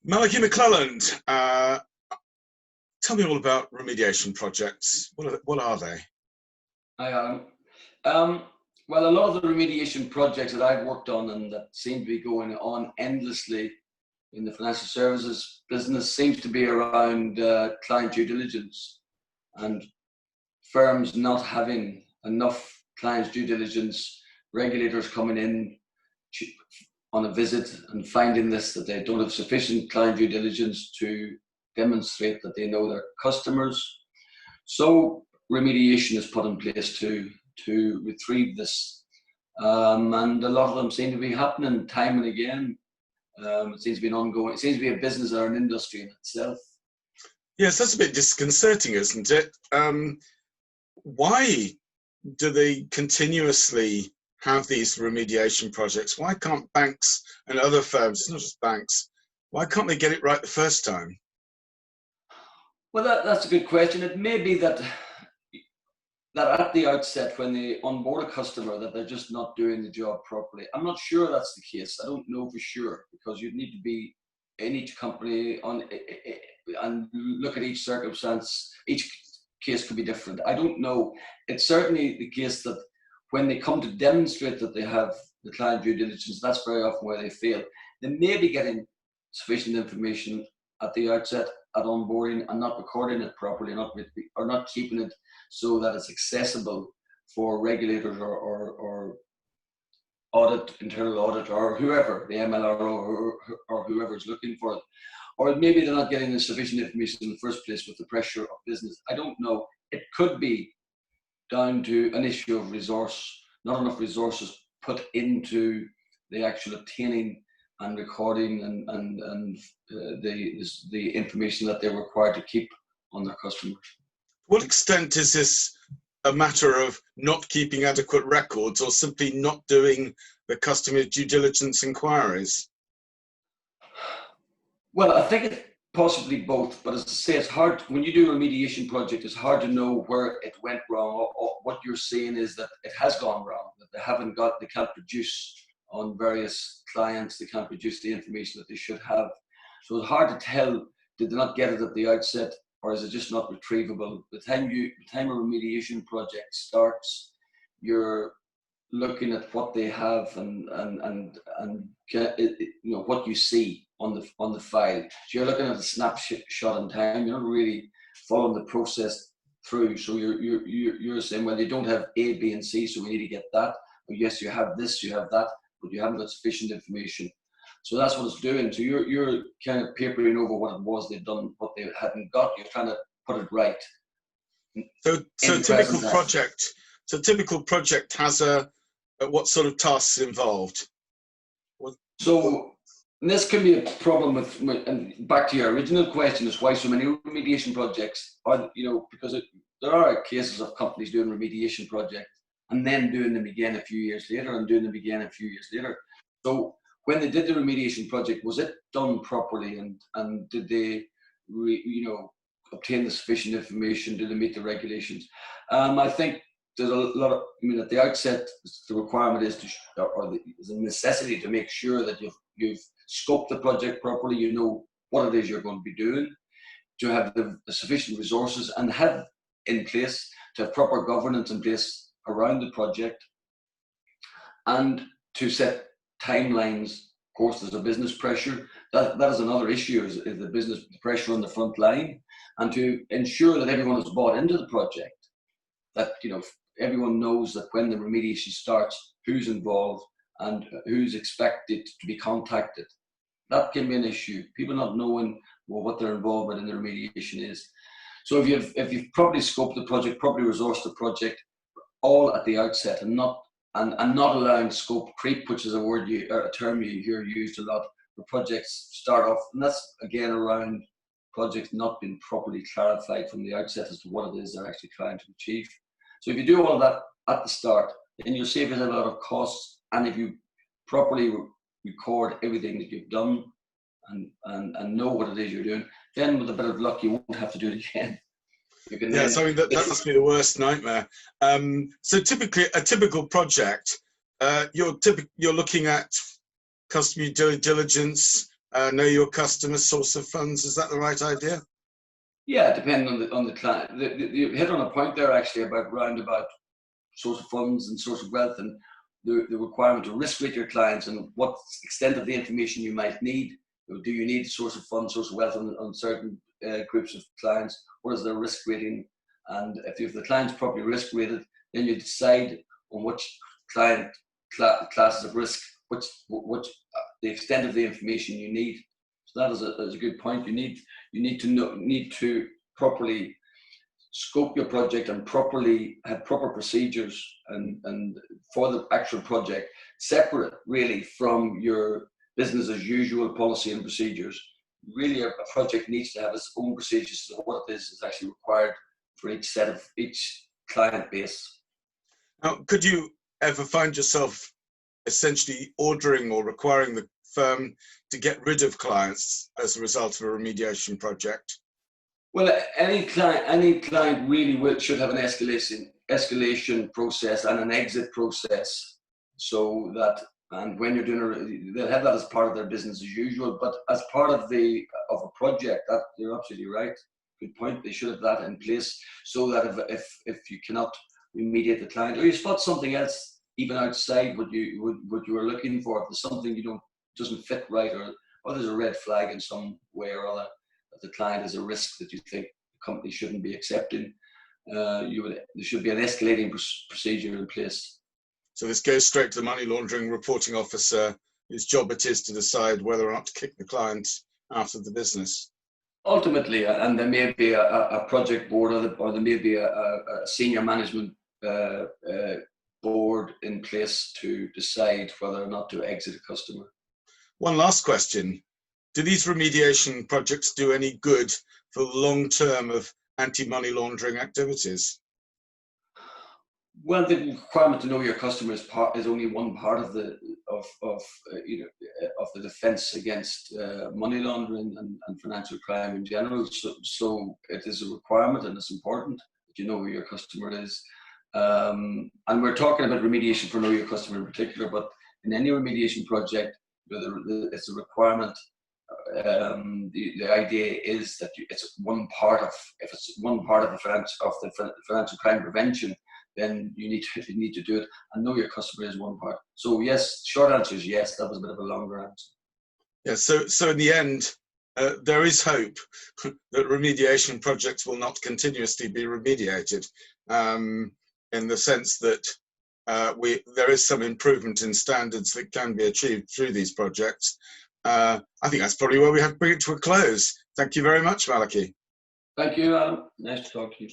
Malachy McCleland, tell me all about remediation projects. What are they? Hi, Adam. Well, a lot of the remediation projects that I've worked on and that seem to be going on endlessly in the financial services business seems to be around client due diligence and firms not having enough client due diligence, regulators coming in on a visit and finding this, that they don't have sufficient client due diligence to demonstrate that they know their customers. So remediation is put in place to retrieve this. And a lot of them seem to be happening time and again. It seems to be an ongoing, it seems to be a business or an industry in itself. Yes, that's a bit disconcerting, isn't it? Why do they continuously have these remediation projects? Why can't banks and other firms, not just banks, why can't they get it right the first time? Well, that's a good question. It may be that at the outset, when they onboard a customer, that they're just not doing the job properly. I'm not sure that's the case. I don't know for sure, because you'd need to be in each company and look at each circumstance. Each case could be different. I don't know. It's certainly the case that when they come to demonstrate that they have the client due diligence, that's very often where they fail. They may be getting sufficient information at the outset, at onboarding, and not recording it properly, or not keeping it so that it's accessible for regulators or internal audit, or whoever, the MLRO or whoever's looking for it. Or maybe they're not getting sufficient information in the first place with the pressure of business. I don't know. It could be down to an issue of resource, not enough resources put into the actual obtaining and recording and the information that they're required to keep on their customers. To what extent is this a matter of not keeping adequate records, or simply not doing the customer due diligence inquiries? Well, I think it's possibly both, but as I say, it's hard when you do a remediation project. It's hard to know where it went wrong, or what you're saying is that it has gone wrong, that they can't produce on various clients, they can't produce the information that they should have. So it's hard to tell, did they not get it at the outset, or is it just not retrievable? The time a remediation project starts, you're looking at what they have and what you see on the file. So you're looking at a snapshot in time. You're not really following the process through. So you're saying, well, you don't have A, B, and C, so we need to get that. But yes, you have this, you have that, but you haven't got sufficient information. So that's what it's doing. So you're kind of papering over what it was they've done, what they hadn't got. You're trying to put it right. So typical project has what sort of tasks involved? So this can be a problem with, and back to your original question, is why so many remediation projects are, because there are cases of companies doing remediation projects and then doing them again a few years later and doing them again a few years later. So when they did the remediation project, was it done properly, and did they, obtain the sufficient information? Did they meet the regulations? I think there's a lot of, at the outset, the requirement is is a necessity to make sure that you've scoped the project properly. You know what it is you're going to be doing, to have the sufficient resources, and have in place, to have proper governance in place around the project, and to set timelines. Of course, there's a business pressure. That is another issue, is the pressure on the front line, and to ensure that everyone is bought into the project, that everyone knows that when the remediation starts, who's involved and who's expected to be contacted. That can be an issue. People not knowing what their involvement in the remediation is. So if you've properly scoped the project, properly resourced the project, all at the outset, and not allowing scope creep, which is a term you hear used a lot, where projects start off, and that's again around projects not being properly clarified from the outset as to what it is they're actually trying to achieve. So if you do all of that at the start, then you'll save yourself a lot of costs. And if you properly record everything that you've done and know what it is you're doing, then with a bit of luck, you won't have to do it again. Yes, I mean, that must be the worst nightmare. So typically, a typical project, you're looking at customer due diligence, know your customer, source of funds. Is that the right idea? Yeah, depending on the client. You hit on a point there actually about source of funds and source of wealth, and the requirement to risk rate your clients and what extent of the information you might need. Do you need source of funds, source of wealth on certain groups of clients? What is their risk rating? And if the client's properly risk rated, then you decide on which client classes of risk, which the extent of the information you need. So that is a good point. You need to properly scope your project and properly have proper procedures and for the actual project, separate really from your business as usual policy and procedures. Really, a project needs to have its own procedures of what it is actually required for each client base. Now, could you ever find yourself essentially ordering or requiring the firm to get rid of clients as a result of a remediation project? Well, any client really should have an escalation process and an exit process, so that, and when you're doing they'll have that as part of their business as usual. But as part of a project, that you're absolutely right. Good point. They should have that in place so that if you cannot remediate the client, or you spot something else even outside what you were looking for, if there's something doesn't fit right, or there's a red flag in some way or other, that the client is a risk that you think the company shouldn't be accepting, there should be an escalating procedure in place. So this goes straight to the money laundering reporting officer, whose job it is to decide whether or not to kick the client out of the business. Ultimately, and there may be a project board, or there may be a senior management board in place to decide whether or not to exit a customer. One last question. Do these remediation projects do any good for the long term of anti-money laundering activities? Well, the requirement to know your customer is only one part of the defence against money laundering and financial crime in general. So it is a requirement, and it's important that you know who your customer is. And we're talking about remediation for know your customer in particular, but in any remediation project, it's a requirement. The idea is that it's one part of the financial crime prevention, then you need to do it, and know your customer is one part. So yes, short answer is yes. That was a bit of a longer answer. Yeah. So in the end, there is hope that remediation projects will not continuously be remediated, in the sense that there is some improvement in standards that can be achieved through these projects. I think that's probably where we have to bring it to a close. Thank you very much, Malachy. Thank you, Adam. Nice to talk to you.